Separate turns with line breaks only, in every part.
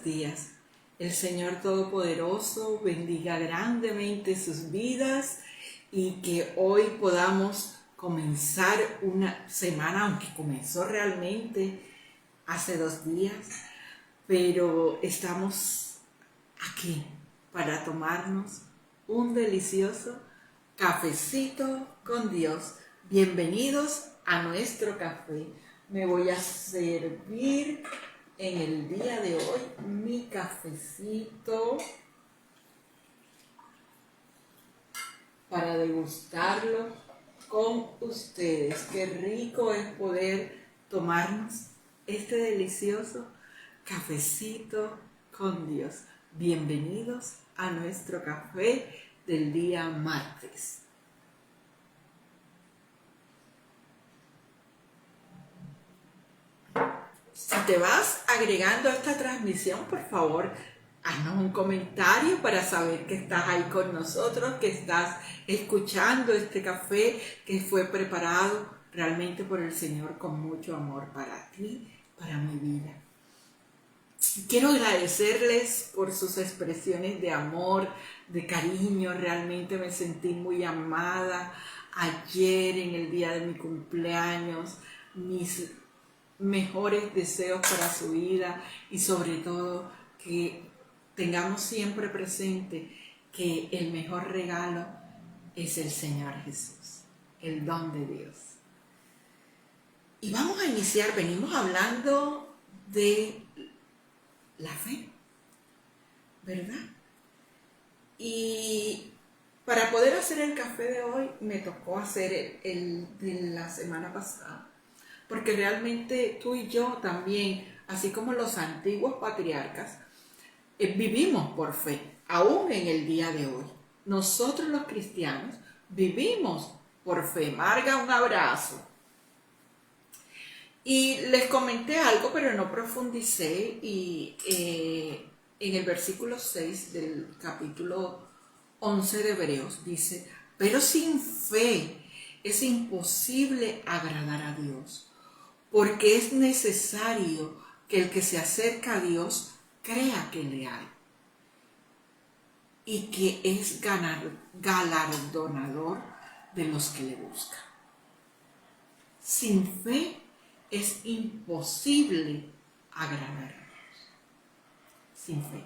buenos días. El Señor Todopoderoso bendiga grandemente sus vidas y que hoy podamos comenzar una semana, aunque comenzó realmente hace 2 días, pero estamos aquí para tomarnos un delicioso cafecito con Dios. Bienvenidos a nuestro café. Me voy a servir en el día de hoy mi cafecito para degustarlo con ustedes. Qué rico es poder tomarnos este delicioso cafecito con Dios. Bienvenidos a nuestro café del día martes. Si te vas agregando a esta transmisión, por favor, haznos un comentario para saber que estás ahí con nosotros, que estás escuchando este café que fue preparado realmente por el Señor con mucho amor para ti, para mi vida. Quiero agradecerles por sus expresiones de amor, de cariño. Realmente me sentí muy amada ayer en el día de mi cumpleaños. Mis mejores deseos para su vida y sobre todo que tengamos siempre presente que el mejor regalo es el Señor Jesús, el don de Dios. Y vamos a iniciar, venimos hablando de la fe, ¿verdad? Y para poder hacer el café de hoy me tocó hacer el de la semana pasada, porque realmente tú y yo también, así como los antiguos patriarcas, vivimos por fe, aún en el día de hoy. Nosotros los cristianos vivimos por fe. Marga, un abrazo. Y les comenté algo, pero no profundicé, y en el versículo 6 del capítulo 11 de Hebreos dice: pero sin fe es imposible agradar a Dios, porque es necesario que el que se acerca a Dios crea que le hay y que es galardonador de los que le buscan. Sin fe es imposible agradar a Dios. Sin fe.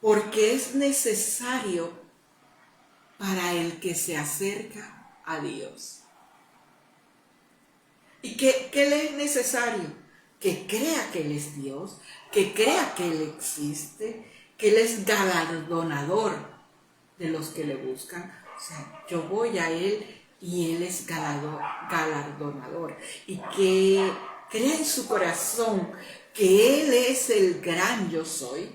Porque es necesario para el que se acerca a Dios. ¿Y qué le es necesario? Que crea que Él es Dios, que crea que Él existe, que Él es galardonador de los que le buscan. O sea, yo voy a Él y Él es galardonador. Y que crea en su corazón que Él es el gran yo soy,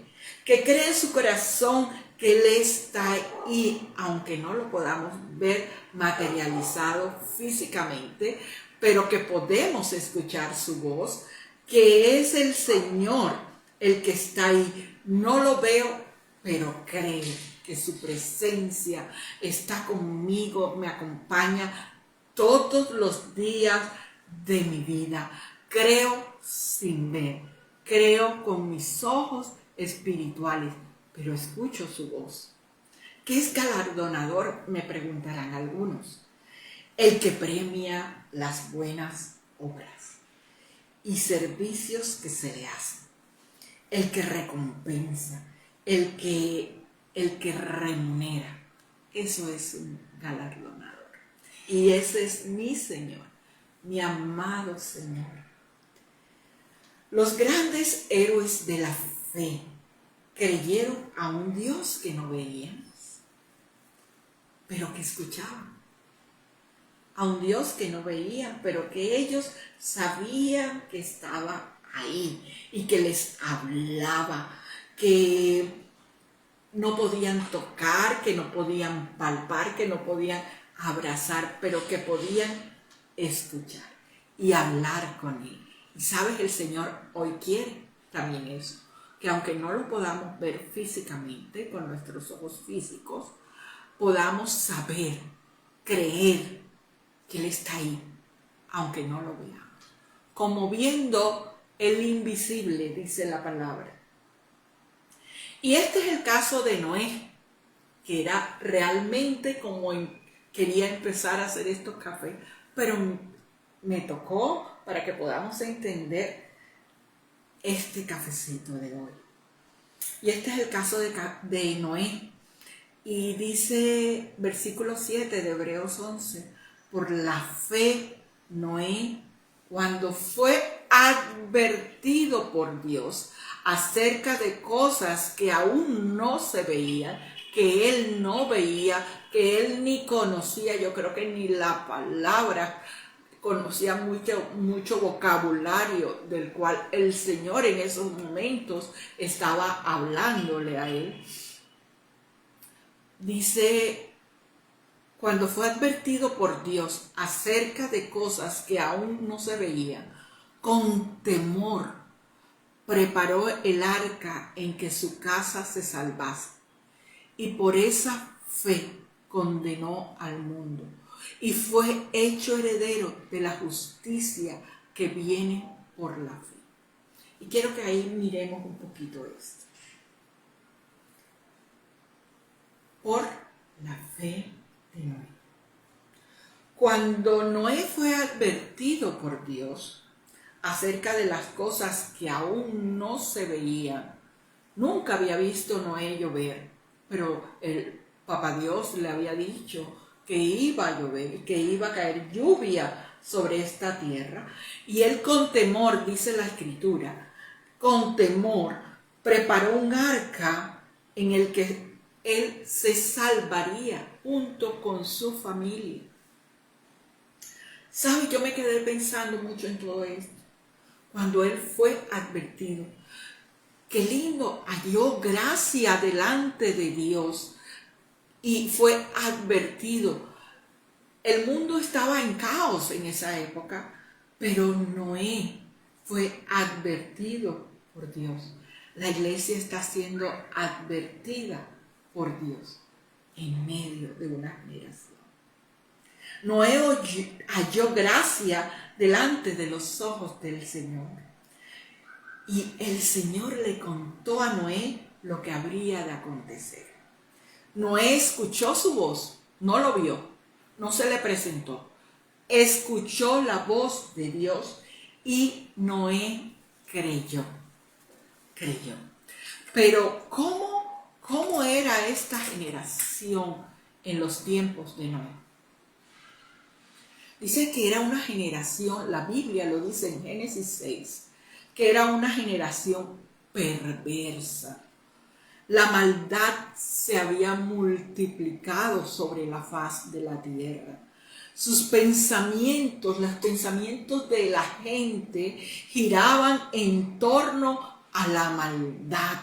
que crea en su corazón que Él está ahí, aunque no lo podamos ver materializado físicamente, pero que podemos escuchar su voz, que es el Señor el que está ahí. No lo veo, pero creo que su presencia está conmigo, me acompaña todos los días de mi vida. Creo sin ver, creo con mis ojos espirituales, pero escucho su voz. ¿Qué es galardonador? Me preguntarán algunos. El que premia las buenas obras y servicios que se le hacen. El que recompensa, el que remunera. Eso es un galardonador. Y ese es mi Señor, mi amado Señor. Los grandes héroes de la fe creyeron a un Dios que no veían, pero que escuchaban. A un Dios que no veían, pero que ellos sabían que estaba ahí y que les hablaba, que no podían tocar, que no podían palpar, que no podían abrazar, pero que podían escuchar y hablar con Él. Y sabes, el Señor hoy quiere también eso, que aunque no lo podamos ver físicamente con nuestros ojos físicos, podamos saber, creer que Él está ahí, aunque no lo veamos. Como viendo el invisible, dice la palabra. Y este es el caso de Noé, que era realmente como quería empezar a hacer estos cafés, pero me tocó para que podamos entender este cafecito de hoy. Y este es el caso de Noé. Y dice versículo 7 de Hebreos 11, por la fe Noé, cuando fue advertido por Dios acerca de cosas que aún no se veían, que él no veía, que él ni conocía, yo creo que ni la palabra, conocía mucho vocabulario del cual el Señor en esos momentos estaba hablándole a él. Dice, cuando fue advertido por Dios acerca de cosas que aún no se veían, con temor preparó el arca en que su casa se salvase, y por esa fe condenó al mundo, y fue hecho heredero de la justicia que viene por la fe. Y quiero que ahí miremos un poquito esto. Por la fe de Noé. Cuando Noé fue advertido por Dios acerca de las cosas que aún no se veían, nunca había visto Noé llover, pero el Papá Dios le había dicho que iba a llover, que iba a caer lluvia sobre esta tierra, y él con temor, dice la Escritura, con temor preparó un arca en el que él se salvaría junto con su familia. ¿Sabe? Yo me quedé pensando mucho en todo esto. Cuando él fue advertido, qué lindo, halló gracia delante de Dios y fue advertido. El mundo estaba en caos en esa época, pero Noé fue advertido por Dios. La iglesia está siendo advertida por Dios en medio de una generación. Noé halló gracia delante de los ojos del Señor. Y el Señor le contó a Noé lo que habría de acontecer. Noé escuchó su voz, no lo vio, no se le presentó. Escuchó la voz de Dios y Noé creyó. Pero ¿cómo era esta generación en los tiempos de Noé? Dice que era una generación, la Biblia lo dice en Génesis 6, que era una generación perversa. La maldad se había multiplicado sobre la faz de la tierra. Sus pensamientos, los pensamientos de la gente giraban en torno a la maldad.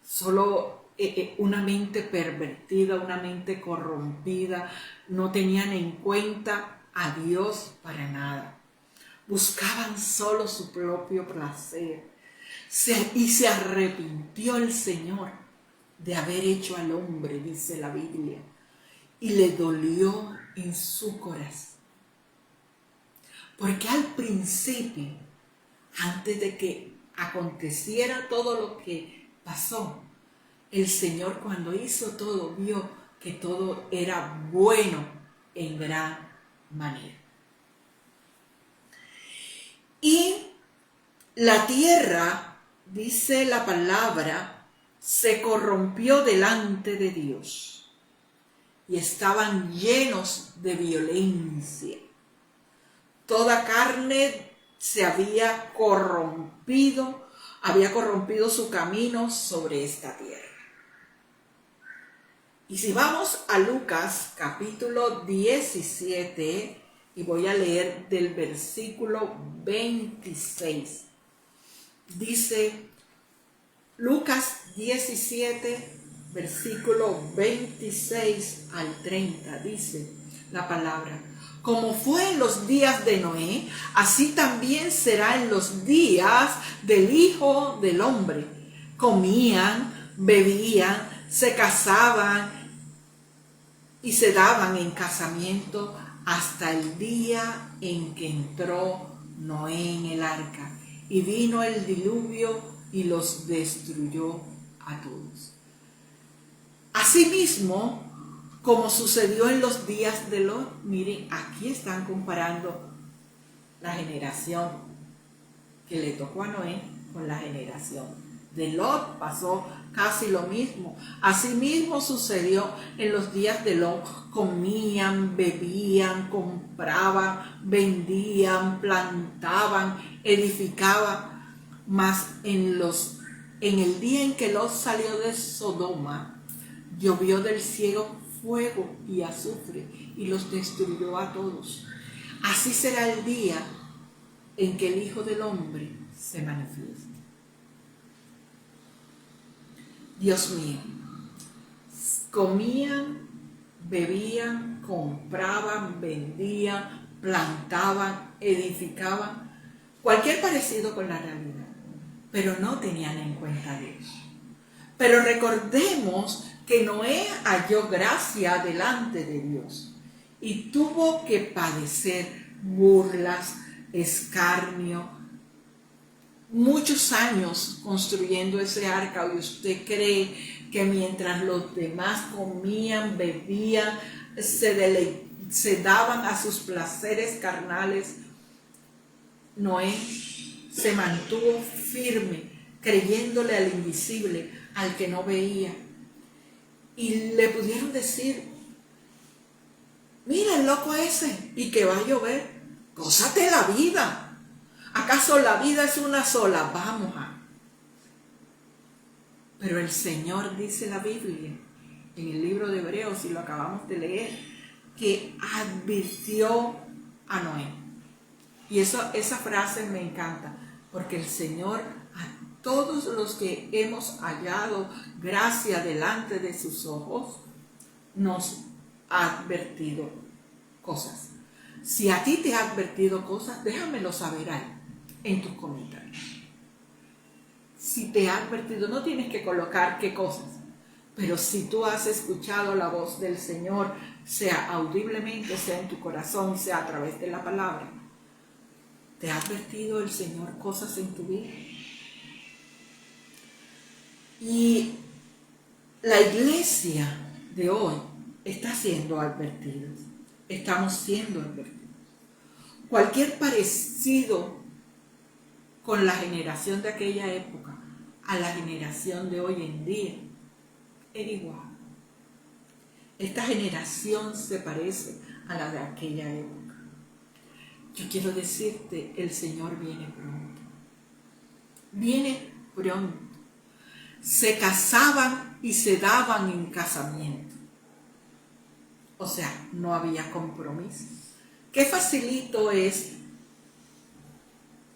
Solo una mente pervertida, una mente corrompida, no tenían en cuenta a Dios para nada. Buscaban solo su propio placer. Y se arrepintió el Señor de haber hecho al hombre, dice la Biblia, y le dolió en su corazón. Porque al principio, antes de que aconteciera todo lo que pasó, el Señor cuando hizo todo vio que todo era bueno en gran manera. Y la tierra, dice la palabra, se corrompió delante de Dios y estaban llenos de violencia. Toda carne se había corrompido su camino sobre esta tierra. Y si vamos a Lucas capítulo 17, y voy a leer del versículo 26, dice Lucas 17, versículo 26 al 30, dice la palabra: como fue en los días de Noé, así también será en los días del Hijo del Hombre. Comían, bebían, se casaban y se daban en casamiento hasta el día en que entró Noé en el arca, y vino el diluvio y los destruyó a todos. Asimismo, como sucedió en los días de Lot, miren, aquí están comparando la generación que le tocó a Noé con la generación de Lot. Pasó casi lo mismo. Asimismo sucedió en los días de Lot. Comían, bebían, compraban, vendían, plantaban, edificaban. Mas en el día en que Lot salió de Sodoma, llovió del cielo fuego y azufre y los destruyó a todos. Así será el día en que el Hijo del Hombre se manifieste. Dios mío, comían, bebían, compraban, vendían, plantaban, edificaban, cualquier parecido con la realidad, pero no tenían en cuenta a Dios. Pero recordemos que Noé halló gracia delante de Dios y tuvo que padecer burlas, escarnio, muchos años construyendo ese arca. ¿Y usted cree que mientras los demás comían, bebían, se daban a sus placeres carnales, Noé se mantuvo firme, creyéndole al invisible, al que no veía? Y le pudieron decir: mira el loco ese, y que va a llover, gózate la vida. ¿Acaso la vida es una sola? Vamos a. Pero el Señor, dice la Biblia, en el libro de Hebreos, y lo acabamos de leer, que advirtió a Noé. Y esa frase me encanta, porque el Señor, a todos los que hemos hallado gracia delante de sus ojos, nos ha advertido cosas. Si a ti te ha advertido cosas, déjamelo saber ahí, en tus comentarios. Si te ha advertido, no tienes que colocar qué cosas, pero si tú has escuchado la voz del Señor, sea audiblemente, sea en tu corazón, sea a través de la palabra, ¿te ha advertido el Señor cosas en tu vida? Y la iglesia de hoy está siendo advertida. Estamos siendo advertidos. Cualquier parecido con la generación de aquella época a la generación de hoy en día era igual. Esta generación se parece a la de aquella época. Yo quiero decirte, el Señor viene pronto. Viene pronto. Se casaban y se daban en casamiento. O sea, no había compromiso. Qué facilito es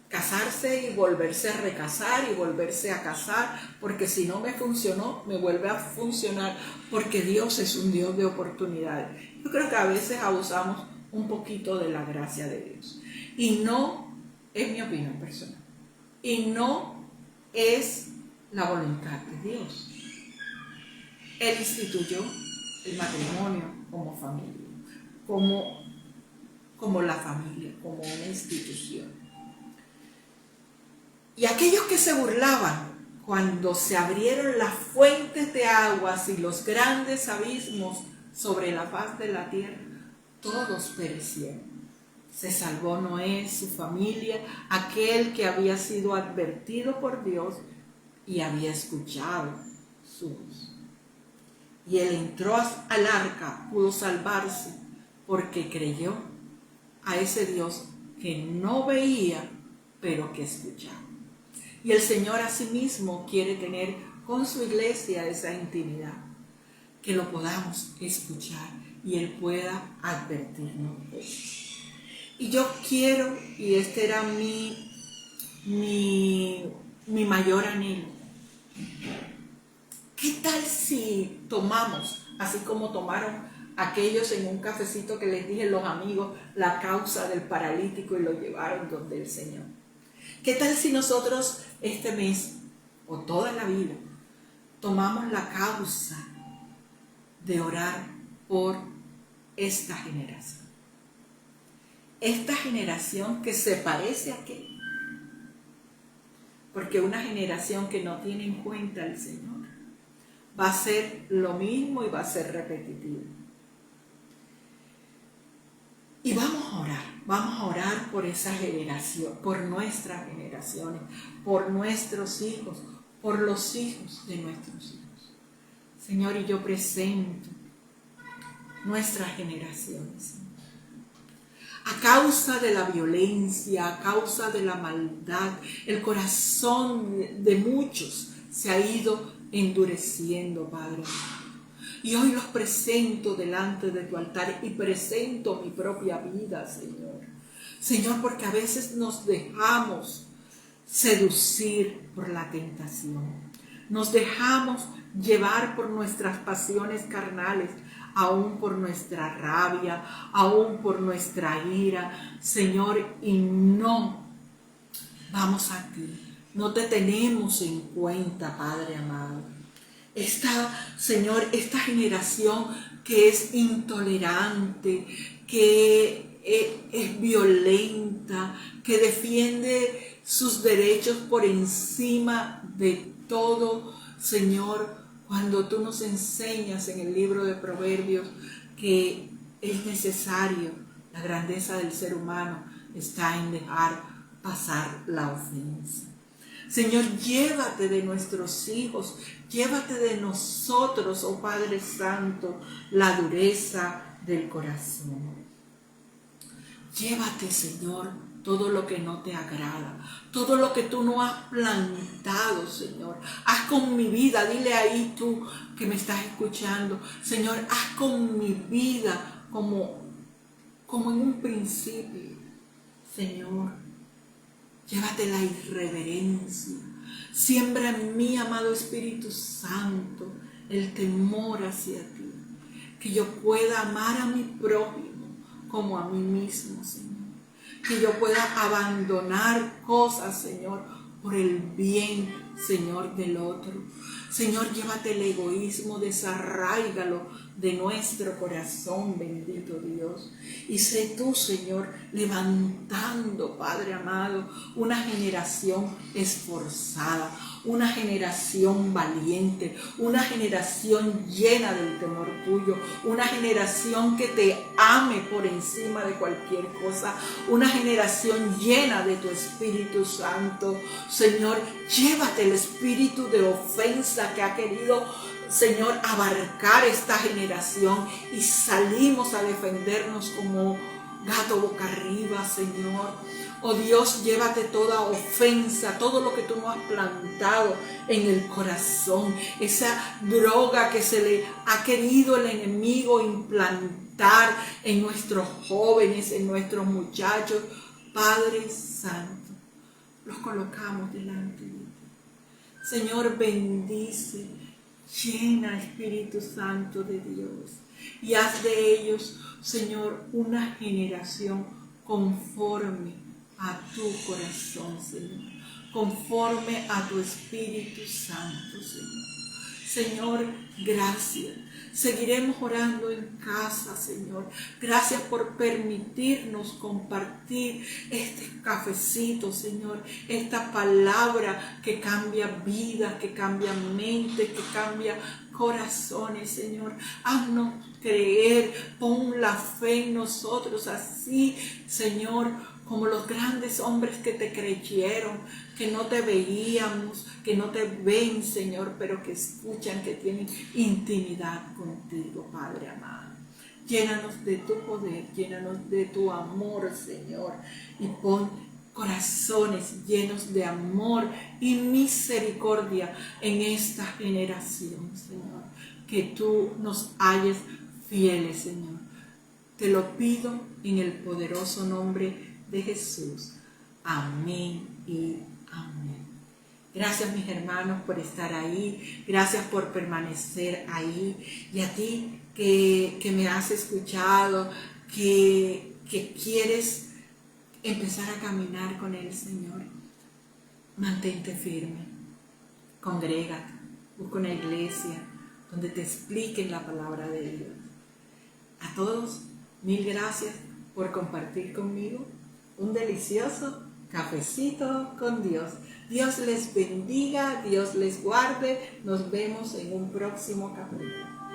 casarse y volverse a recasar y volverse a casar, porque si no me funcionó, me vuelve a funcionar, porque Dios es un Dios de oportunidades. Yo creo que a veces abusamos un poquito de la gracia de Dios. Y no es mi opinión personal. Y no es la voluntad de Dios. Él instituyó el matrimonio como familia, como la familia, como una institución. Y aquellos que se burlaban cuando se abrieron las fuentes de aguas y los grandes abismos sobre la faz de la tierra, todos perecieron. Se salvó Noé, su familia, aquel que había sido advertido por Dios y había escuchado su voz. Y él entró al arca, pudo salvarse, porque creyó a ese Dios que no veía, pero que escuchaba. Y el Señor asimismo quiere tener con su iglesia esa intimidad, que lo podamos escuchar y Él pueda advertirnos. Y yo quiero, y este era mi mayor anhelo, ¿qué tal si tomamos, así como tomaron aquellos en un cafecito que les dije los amigos, la causa del paralítico y lo llevaron donde el Señor? ¿Qué tal si nosotros este mes o toda la vida tomamos la causa de orar por esta generación? Esta generación que se parece a qué? porque una generación que no tiene en cuenta al Señor va a ser lo mismo y va a ser repetitivo. Y vamos a orar por esa generación, por nuestras generaciones, por nuestros hijos, por los hijos de nuestros hijos. Señor, y yo presento nuestras generaciones. A causa de la violencia, a causa de la maldad, el corazón de muchos se ha ido endureciendo, Padre. Y hoy los presento delante de tu altar y presento mi propia vida, Señor. Señor, porque a veces nos dejamos seducir por la tentación. Nos dejamos llevar por nuestras pasiones carnales, aún por nuestra rabia, aún por nuestra ira, Señor, y no vamos a ti. No te tenemos en cuenta, Padre amado. Señor, esta generación que es intolerante, que es violenta, que defiende sus derechos por encima de todo, Señor, cuando tú nos enseñas en el libro de Proverbios que es necesario, la grandeza del ser humano está en dejar pasar la ofensa. Señor, llévate de nuestros hijos, llévate de nosotros, oh Padre Santo, la dureza del corazón. Llévate, Señor, todo lo que no te agrada, todo lo que tú no has plantado, Señor. Haz con mi vida, dile ahí tú que me estás escuchando, Señor, haz con mi vida como en un principio, Señor. Llévate la irreverencia. Siembra en mí, amado Espíritu Santo, el temor hacia ti. Que yo pueda amar a mi prójimo como a mí mismo, Señor. Que yo pueda abandonar cosas, Señor, por el bien, Señor, del otro. Señor, llévate el egoísmo, desarráigalo de nuestro corazón, bendito Dios. Y sé tú, Señor, levantando, Padre amado, una generación esforzada, una generación valiente, una generación llena del temor tuyo, una generación que te ame por encima de cualquier cosa, una generación llena de tu Espíritu Santo. Señor, llévate el espíritu de ofensa que ha querido, Señor, abarcar esta generación y salimos a defendernos como gato boca arriba, Señor. Oh Dios, llévate toda ofensa, todo lo que tú no has plantado en el corazón, esa droga que se le ha querido el enemigo implantar en nuestros jóvenes, en nuestros muchachos. Padre Santo, los colocamos delante de ti. Señor, bendice, llena, Espíritu Santo de Dios, y haz de ellos, Señor, una generación conforme a tu corazón, Señor, conforme a tu Espíritu Santo, Señor. Señor, gracias. Seguiremos orando en casa, Señor. Gracias por permitirnos compartir este cafecito, Señor. Esta palabra que cambia vidas, que cambia mentes, que cambia corazones, Señor. Haznos creer, pon la fe en nosotros así, Señor, como los grandes hombres que te creyeron, que no te veíamos, que no te ven, Señor, pero que escuchan, que tienen intimidad contigo, Padre amado. Llénanos de tu poder, llénanos de tu amor, Señor, y pon corazones llenos de amor y misericordia en esta generación, Señor. Que tú nos halles fieles, Señor. Te lo pido en el poderoso nombre de Jesús. Amén y amén. Gracias, mis hermanos, por estar ahí. Gracias por permanecer ahí. Y a ti que me has escuchado, que quieres empezar a caminar con el Señor, mantente firme. Congrégate. Busca una iglesia donde te expliquen la palabra de Dios. A todos, mil gracias por compartir conmigo un delicioso Cafecito con Dios. Dios les bendiga, Dios les guarde. Nos vemos en un próximo capítulo.